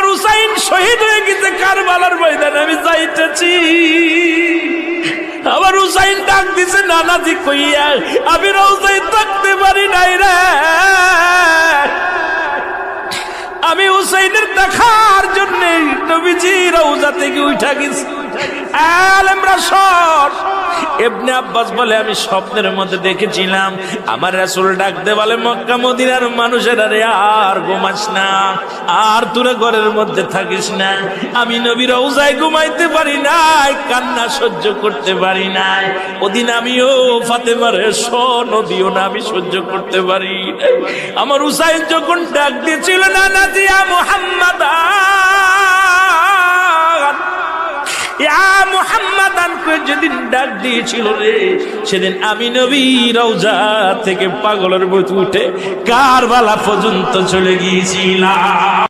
হুসাইন শহীদ হয়ে গেছে কারবালার ময়দানে, আমি যাইতেছি। আমার হুসাইন ডাক দিছে নানাজি কইয়া, আমি রওজায় থাকতে পারি নাই রে, আমি হুসাইনের দেখার জন্য নবীজি রওজা থেকে উঠা গেছি। আলেমরা সর। ইবনে আব্বাস বলে আমি স্বপ্নের মধ্যে দেখেছিলাম আমার রাসূল ডাক দে বলে, মক্কা মদিনার মানুষেরা রে আর ঘুমাস না, আর তোরা ঘরের মধ্যে থাকিস না। আমি নবী রওজায় ঘুমাইতে পারি নাই, কান্না সহ্য করতে পারি নাই। ওদিন আমিও ফাতেমার নদীও না আমি সহ্য করতে পারি। আমার হুসাইন যখন ডাক দিয়েছিল না নাজিয়া মুহাম্মাদ মুহাম্মাদান করে যেদিন ডাক দিয়েছিল রে, সেদিন আমি নবী রওজা থেকে পাগলের মতো উঠে কারবালা পর্যন্ত চলে গিয়েছিলাম।